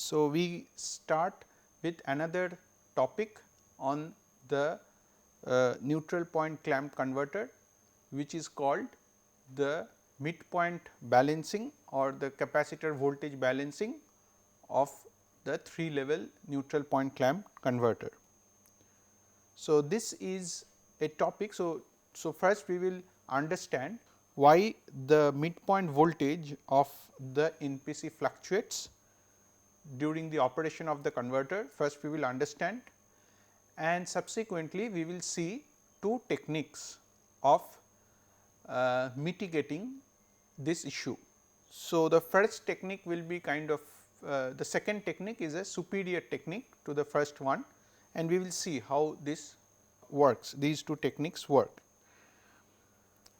So, we start with another topic on the neutral point clamp converter, which is called the midpoint balancing or the capacitor voltage balancing of the 3 level neutral point clamp converter. So, this is a topic. So, first we will understand why the midpoint voltage of the NPC fluctuates during the operation of the converter. First we will understand, and subsequently we will see two techniques of mitigating this issue. So, the first technique will be kind of the second technique is a superior technique to the first one, and we will see how this works, these two techniques work.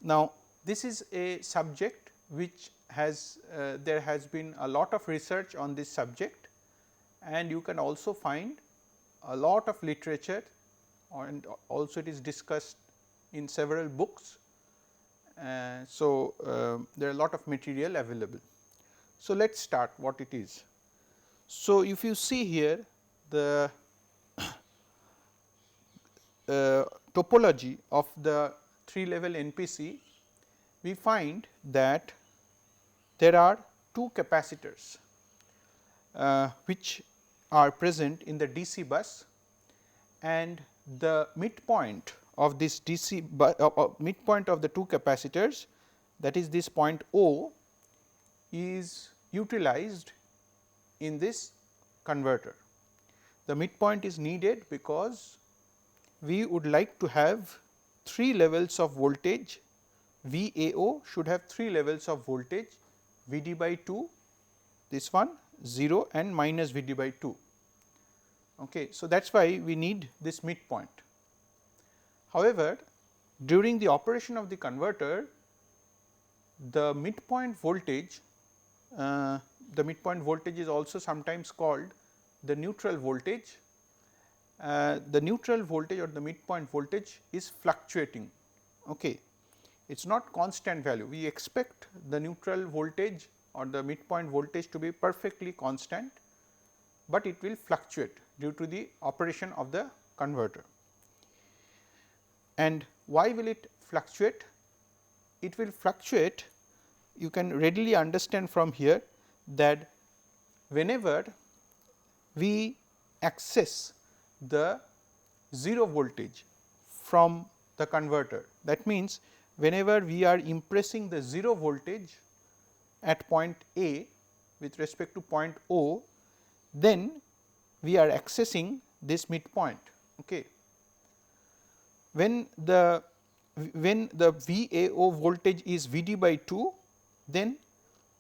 Now, this is a subject which has there has been a lot of research on this subject, and you can also find a lot of literature, and also it is discussed in several books. There are a lot of material available. So, let us start what it is. So, if you see here the topology of the 3 level NPC, we find that there are two capacitors which are present in the DC bus, and the midpoint of this DC midpoint of the two capacitors, that is this point O, is utilized in this converter. The midpoint is needed because we would like to have 3 levels of voltage. VAO should have 3 levels of voltage, Vd by 2, this one 0 and minus Vd by 2. Okay. So, that is why we need this midpoint. However, during the operation of the converter, the midpoint voltage is also sometimes called the neutral voltage. The neutral voltage or the midpoint voltage is fluctuating. Okay. It is not constant value. We expect the neutral voltage or the midpoint voltage to be perfectly constant, but it will fluctuate due to the operation of the converter. And why will it fluctuate? It will fluctuate, you can readily understand from here that whenever we access the 0 voltage from the converter, that means whenever we are impressing the 0 voltage at point A with respect to point O, then we are accessing this midpoint. Okay. When the VAO voltage is Vd by 2, then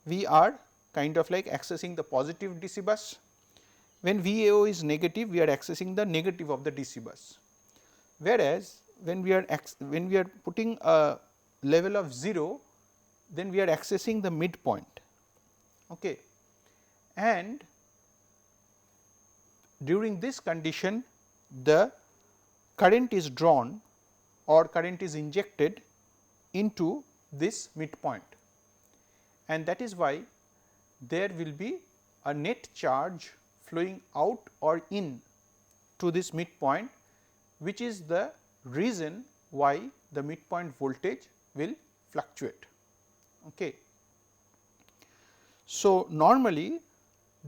we are kind of like accessing the positive DC bus. When VAO is negative, we are accessing the negative of the DC bus. Whereas, when we are putting a level of 0, then we are accessing the midpoint. Okay. And during this condition, the current is drawn or current is injected into this midpoint, and that is why there will be a net charge flowing out or in to this midpoint, which is the reason why the midpoint voltage will fluctuate. Okay. So, normally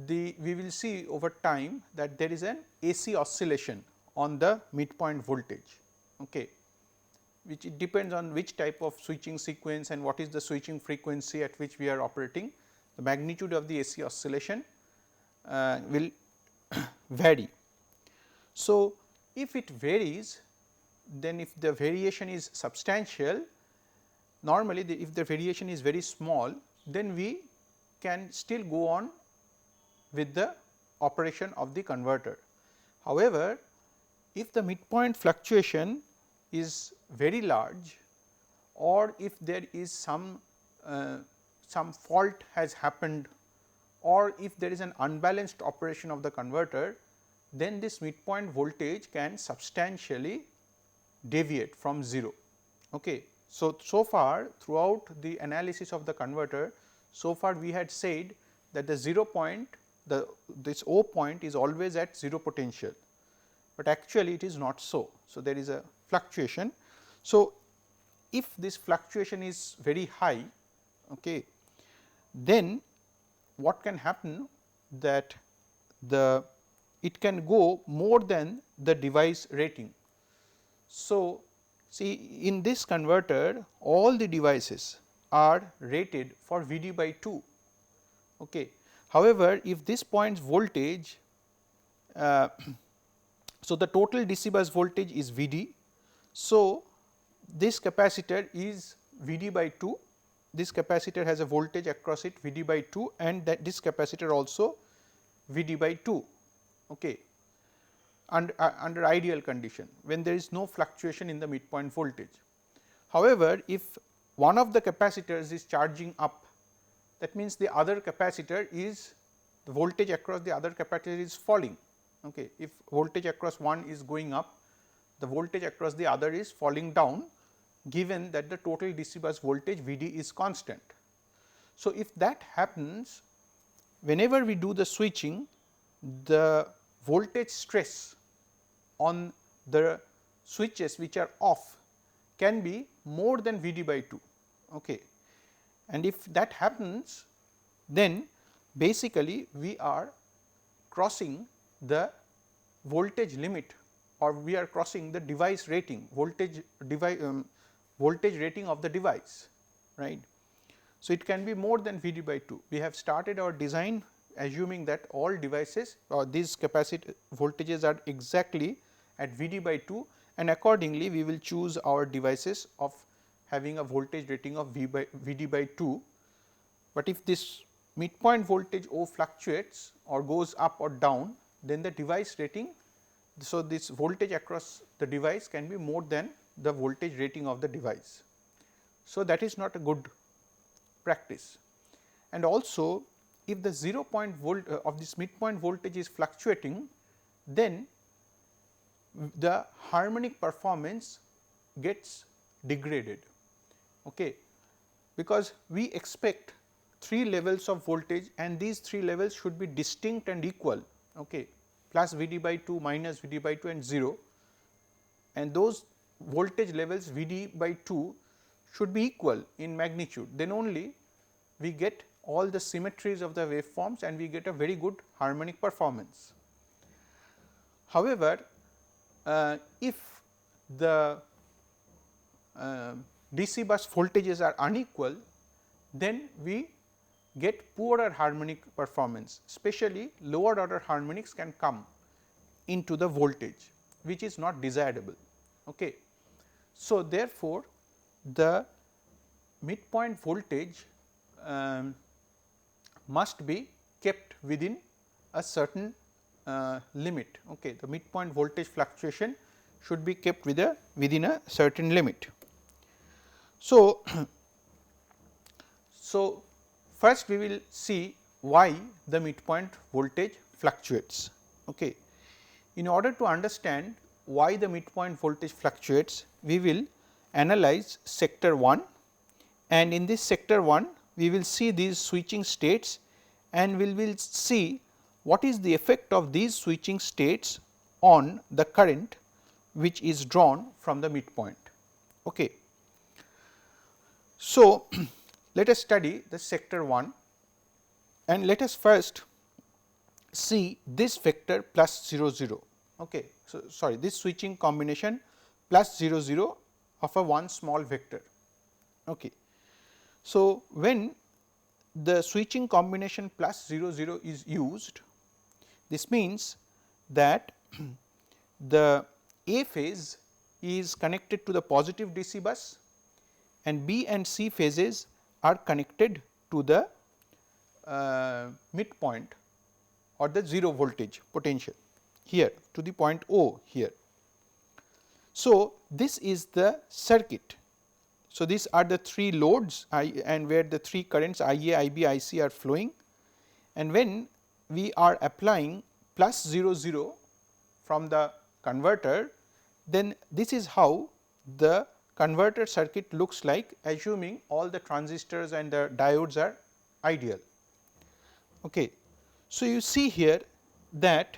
we will see over time that there is an AC oscillation on the midpoint voltage, okay, which it depends on which type of switching sequence and what is the switching frequency at which we are operating. The magnitude of the AC oscillation will vary. So, if it varies, then if the variation is substantial, normally if the variation is very small, then we can still go on with the operation of the converter. However, if the midpoint fluctuation is very large, or if there is some fault has happened, or if there is an unbalanced operation of the converter, then this midpoint voltage can substantially deviate from 0. Okay. So far throughout the analysis of the converter, so far we had said that the 0 point this O point is always at 0 potential, but actually it is not so. So, there is a fluctuation. So, if this fluctuation is very high, okay, then what can happen, that it can go more than the device rating. So, see, in this converter all the devices are rated for Vd by 2. Okay. However, if this point's voltage, so the total DC bus voltage is Vd. So, this capacitor is Vd by 2, this capacitor has a voltage across it Vd by 2, and that this capacitor also Vd by 2. Okay. Under ideal condition, when there is no fluctuation in the midpoint voltage. However, if one of the capacitors is charging up, that means the other capacitor is, the voltage across the other capacitor is falling. Okay. If voltage across one is going up, the voltage across the other is falling down, given that the total DC bus voltage Vd is constant. So, if that happens, whenever we do the switching, the voltage stress on the switches which are off can be more than Vd by 2. Okay. And if that happens, then basically we are crossing the voltage limit, or we are crossing the device rating, voltage rating of the device, right. So, it can be more than Vd by 2. We have started our design assuming that all devices or these capacitor voltages are exactly at Vd by 2, and accordingly we will choose our devices of having a voltage rating of Vd by 2. But if this midpoint voltage O fluctuates or goes up or down, then the device rating, so this voltage across the device can be more than the voltage rating of the device. So, that is not a good practice. And also, if the 0 point volt of this midpoint voltage is fluctuating, then the harmonic performance gets degraded, okay, because we expect 3 levels of voltage, and these 3 levels should be distinct and equal, okay, plus Vd by 2, minus Vd by 2 and 0, and those voltage levels Vd by 2 should be equal in magnitude, then only we get all the symmetries of the waveforms and we get a very good harmonic performance. However, if the DC bus voltages are unequal, then we get poorer harmonic performance, especially lower order harmonics can come into the voltage, which is not desirable. Okay. So, therefore, the midpoint voltage must be kept within a certain limit. Okay. The midpoint voltage fluctuation should be kept within a certain limit. So, first we will see why the midpoint voltage fluctuates. Okay. In order to understand why the midpoint voltage fluctuates, we will analyze sector 1, and in this sector 1 we will see these switching states, and we will see what is the effect of these switching states on the current which is drawn from the midpoint. Okay. So, let us study the sector 1, and let us first see this vector plus 0 0. Okay. So, sorry, this switching combination plus 0 0 of a one small vector. Okay. So, when the switching combination plus 0 0 is used, this means that the A phase is connected to the positive DC bus and B and C phases are connected to the midpoint or the 0 voltage potential here to the point O here. So, this is the circuit. So, these are the 3 loads and where the 3 currents IA, IB, IC are flowing, and when we are applying plus 0 0 from the converter, then this is how the converter circuit looks like, assuming all the transistors and the diodes are ideal. Okay. So, you see here that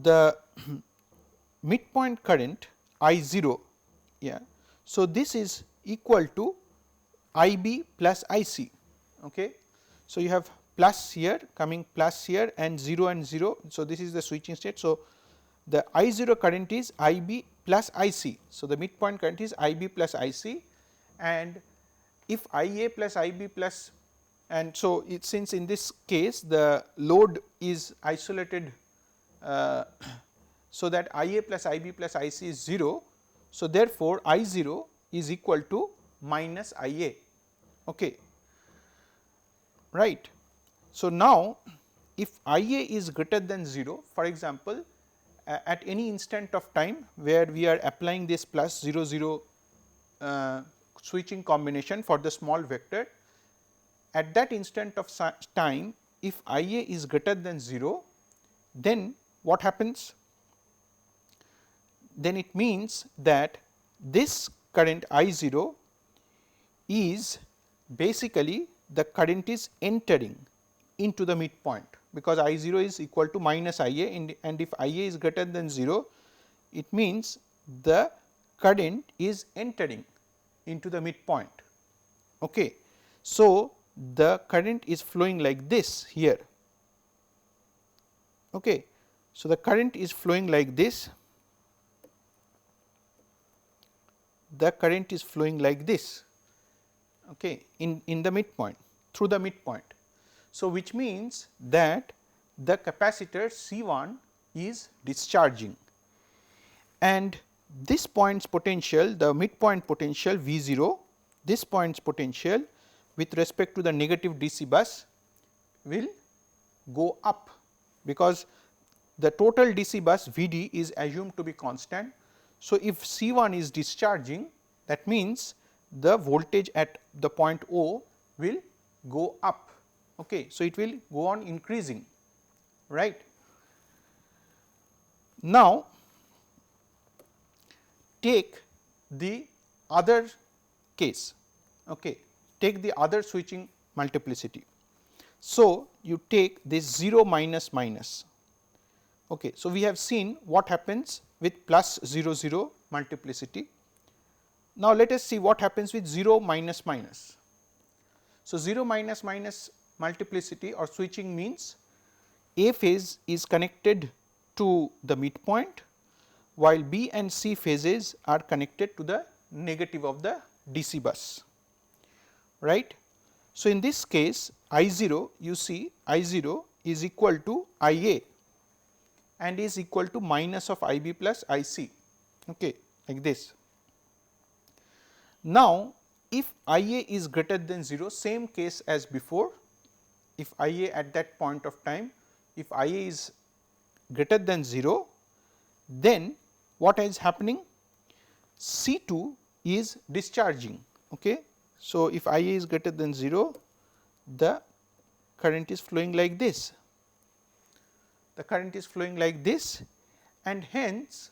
the midpoint current I 0, yeah. So, this is equal to I b plus I c. Okay. So, you have plus here coming plus here and 0 and 0. So, this is the switching state. So, the I 0 current is I b plus I c. So, the midpoint current is I b plus I c, and if I a plus I b plus, and so since in this case the load is isolated, so that I a plus I b plus I c is 0. So, therefore, I 0 is equal to minus I a. Okay. Right. So, now if I a is greater than 0, for example, at any instant of time where we are applying this plus 0 0 switching combination for the small vector, at that instant of time if I a is greater than 0, then what happens? Then it means that this current I 0 is basically the current is entering into the midpoint, because I 0 is equal to minus I a, and if I a is greater than 0, it means the current is entering into the midpoint. Okay. So, the current is flowing like this here. Okay. So, the current is flowing like this, the current is flowing like this, okay, in the midpoint, through the midpoint. So, which means that the capacitor C 1 is discharging, and this point's potential, the midpoint potential V 0, this point's potential with respect to the negative DC bus will go up, because the total DC bus V d is assumed to be constant. So, if C 1 is discharging, that means the voltage at the point O will go up. Okay. So, it will go on increasing, right. Now, take the other case, okay. Take the other switching multiplicity. So, you take this 0 minus minus. Okay. So, we have seen what happens with plus 0 0 multiplicity. Now, let us see what happens with 0 minus minus. So, 0 minus minus multiplicity or switching means A phase is connected to the midpoint, while B and C phases are connected to the negative of the DC bus, right. So, in this case I 0, you see I 0 is equal to I a and is equal to minus of I b plus I c, okay, like this. Now, if I a is greater than 0, same case as before, if I a at that point of time, if I a is greater than 0, then what is happening? C 2 is discharging. Okay. So, if I a is greater than 0, the current is flowing like this, the current is flowing like this, and hence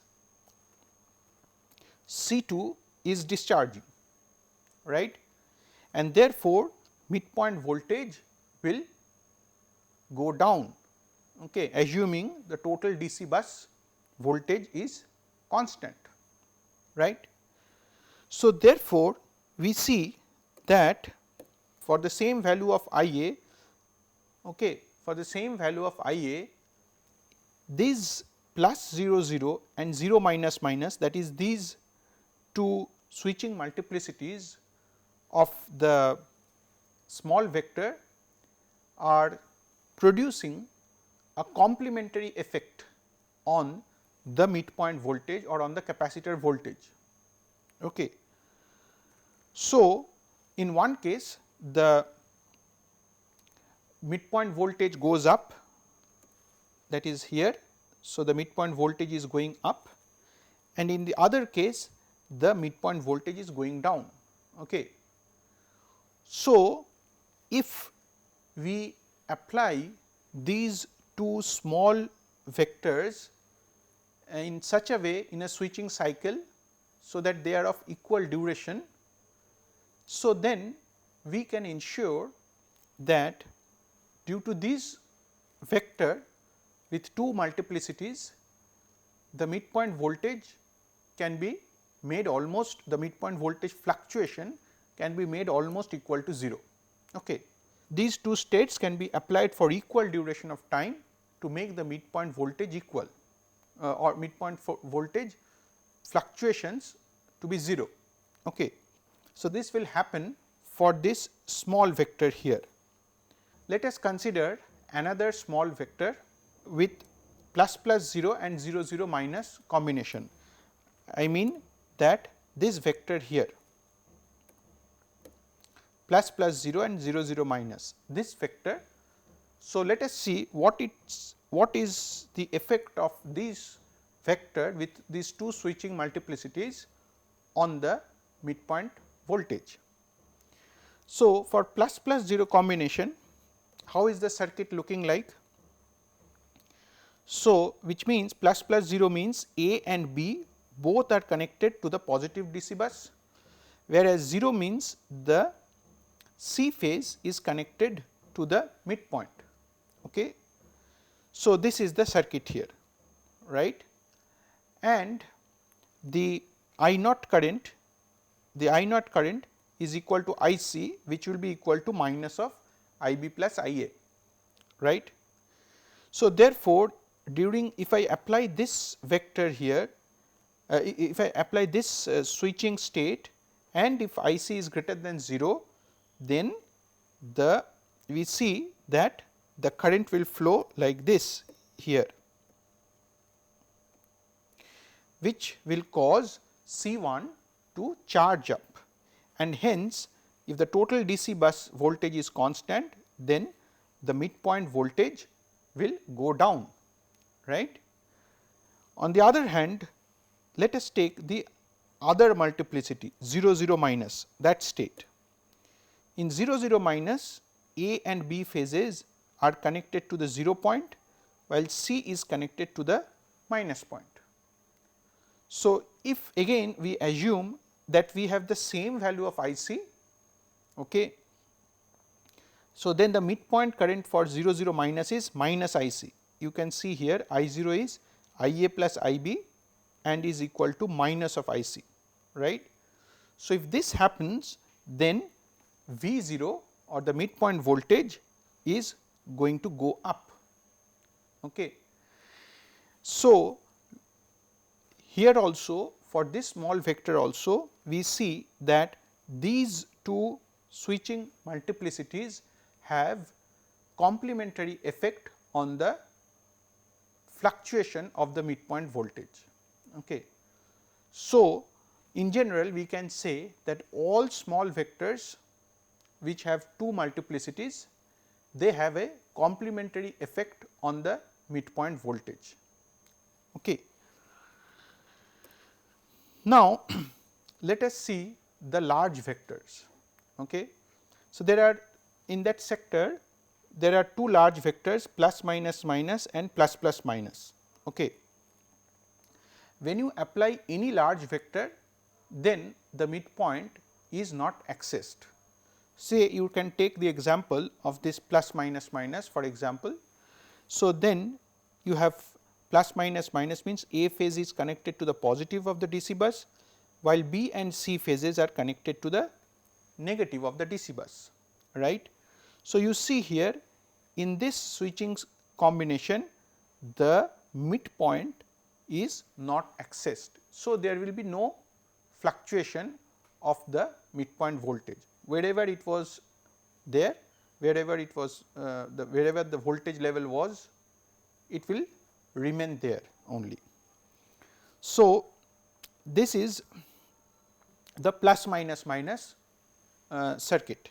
C 2 is discharging, right, and therefore, midpoint voltage will go down, okay, assuming the total DC bus voltage is constant, right. So, therefore, we see that for the same value of I a, okay, for the same value of I a, these plus 0 0 and 0 minus minus, that is these two switching multiplicities of the small vector are producing a complementary effect on the midpoint voltage or on the capacitor voltage. Okay. So, in one case the midpoint voltage goes up, that is here. So, the midpoint voltage is going up, and in the other case the midpoint voltage is going down. Okay. So, if we apply these two small vectors in such a way in a switching cycle, so that they are of equal duration, so then we can ensure that due to this vector with two multiplicities, the midpoint voltage can be made almost, the midpoint voltage fluctuation can be made almost equal to 0. Okay. These two states can be applied for equal duration of time to make the midpoint voltage equal or midpoint voltage fluctuations to be 0. Okay. So, this will happen for this small vector here. Let us consider another small vector with plus plus 0 and 0 0 minus combination. I mean that this vector here plus plus 0 and 0 0 minus this vector. So, let us see what is the effect of this vector with these two switching multiplicities on the midpoint voltage. So, for plus plus 0 combination, how is the circuit looking like? So, which means plus plus 0 means A and B both are connected to the positive DC bus, whereas 0 means the C phase is connected to the midpoint. Okay. So, this is the circuit here, right, and the I naught current, is equal to I C, which will be equal to minus of I B plus I A, right. So, therefore, during if I apply this vector here, if I apply this switching state and if I C is greater than 0, then we see that the current will flow like this here, which will cause C1 to charge up, and hence if the total DC bus voltage is constant, then the midpoint voltage will go down, right. On the other hand, let us take the other multiplicity 0 0 minus that state. In 0 0 minus, A and B phases are connected to the 0 point, while C is connected to the minus point. So, if again we assume that we have the same value of I C, okay, so then the midpoint current for 0 0 minus is minus I C. You can see here I 0 is I A plus I B and is equal to minus of I C, right. So, if this happens, then V 0 or the midpoint voltage is going to go up. Okay. So, here also for this small vector also we see that these two switching multiplicities have complementary effect on the fluctuation of the midpoint voltage. Okay. So, in general we can say that all small vectors which have two multiplicities, they have a complementary effect on the midpoint voltage. Okay. Now, let us see the large vectors. Okay. So, there are in that sector there are two large vectors plus minus minus and plus plus minus. Okay. When you apply any large vector, then the midpoint is not accessed. Say you can take the example of this plus minus minus for example. So, then you have plus minus minus means A phase is connected to the positive of the DC bus, while B and C phases are connected to the negative of the DC bus, right. So, you see here in this switching combination the midpoint is not accessed. So, there will be no fluctuation of the midpoint voltage wherever it was there, wherever it was wherever the voltage level was, it will remain there only. So, this is the plus minus minus circuit.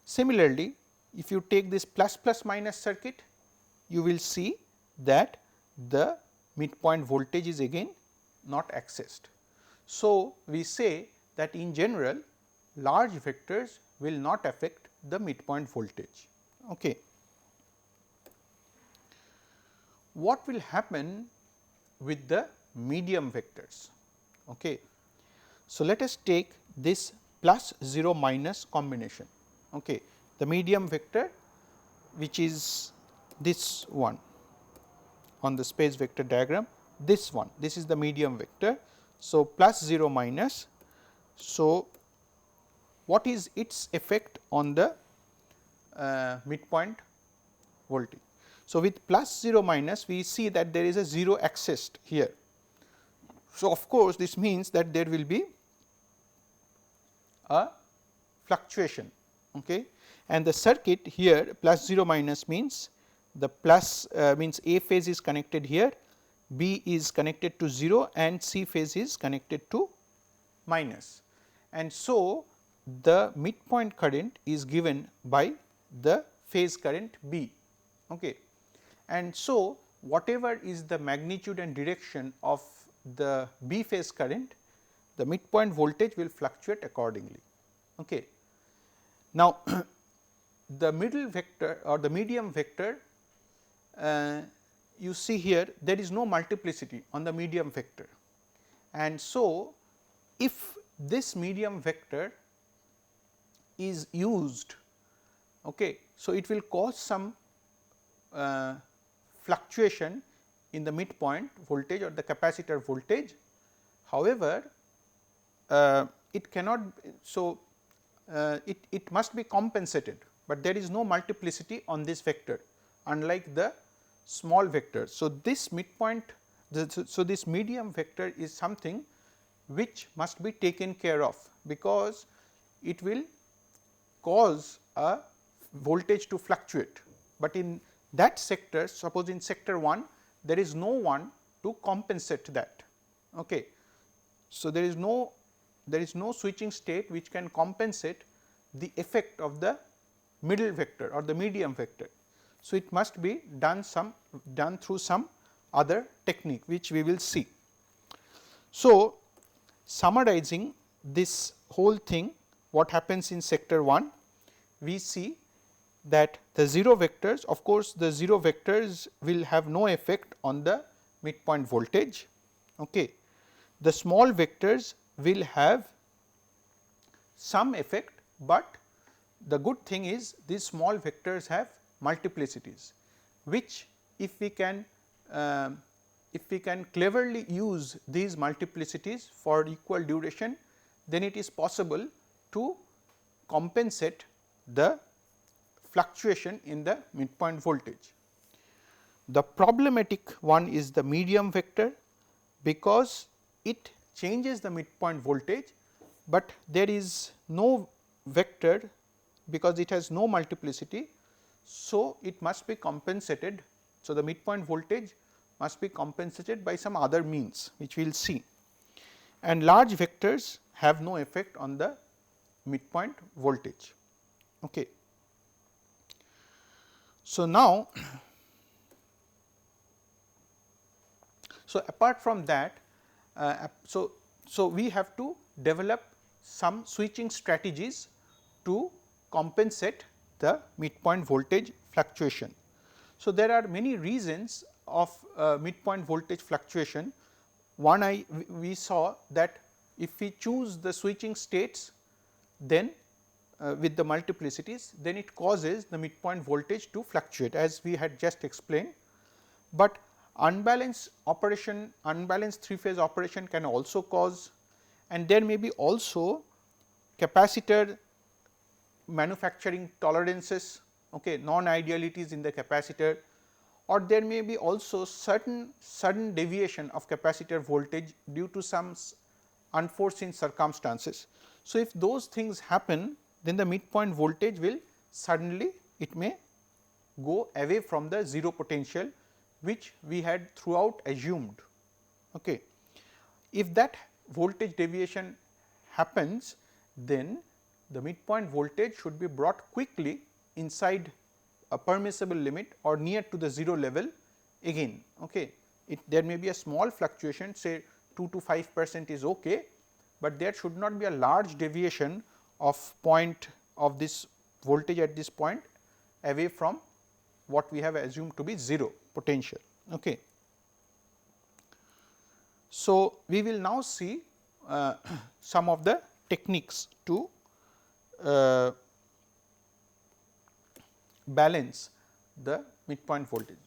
Similarly, if you take this plus plus minus circuit, you will see that the midpoint voltage is again not accessed. So, we say that in general large vectors will not affect the midpoint voltage. Okay. What will happen with the medium vectors? Okay. So, let us take this plus 0 minus combination. Okay. The medium vector which is this one on the space vector diagram, this one, this is the medium vector. So, plus 0 minus. So, what is its effect on the midpoint voltage? So, with plus 0 minus we see that there is a 0 accessed here. So, of course, this means that there will be a fluctuation, okay. And the circuit here plus 0 minus means the plus means A phase is connected here, B is connected to 0 and C phase is connected to minus. And so, the midpoint current is given by the phase current B. Okay. And so, whatever is the magnitude and direction of the B phase current, the midpoint voltage will fluctuate accordingly. Okay. Now, the middle vector or the medium vector, you see here there is no multiplicity on the medium vector. And so, if this medium vector is used, okay, so it will cause some fluctuation in the midpoint voltage or the capacitor voltage. However, it cannot, so it must be compensated, but there is no multiplicity on this vector unlike the small vector. So, this midpoint, so this medium vector is something which must be taken care of, because it will cause a voltage to fluctuate, but in that sector, suppose in sector 1 there is no one to compensate that. Okay. So, there is no switching state which can compensate the effect of the middle vector or the medium vector. So, it must be done through some other technique which we will see. So, summarizing this whole thing, what happens in sector 1, we see that the 0 vectors, of course, the 0 vectors will have no effect on the midpoint voltage. Okay. The small vectors will have some effect, but the good thing is these small vectors have multiplicities, which if we can cleverly use these multiplicities for equal duration, then it is possible to compensate the fluctuation in the midpoint voltage. The problematic one is the medium vector, because it changes the midpoint voltage, but there is no vector because it has no multiplicity. So, it must be compensated. So, the midpoint voltage must be compensated by some other means which we will see, and large vectors have no effect on the midpoint voltage. Okay. So, now, so apart from that, so we have to develop some switching strategies to compensate the midpoint voltage fluctuation. So, there are many reasons of midpoint voltage fluctuation. One, we saw that if we choose the switching states, then with the multiplicities, then it causes the midpoint voltage to fluctuate, as we had just explained. But unbalanced operation, unbalanced 3-phase operation can also cause, and there may be also capacitor manufacturing tolerances, okay, non-idealities in the capacitor, or there may be also certain sudden deviation of capacitor voltage due to some unforeseen circumstances. So, if those things happen, then the midpoint voltage will suddenly, it may go away from the 0 potential which we had throughout assumed. Okay. If that voltage deviation happens, then the midpoint voltage should be brought quickly inside a permissible limit or near to the 0 level again. Okay. There may be a small fluctuation, say 2 to 5% is okay, but there should not be a large deviation of point of this voltage at this point away from what we have assumed to be 0 potential. Okay. So, we will now see some of the techniques to balance the midpoint voltage.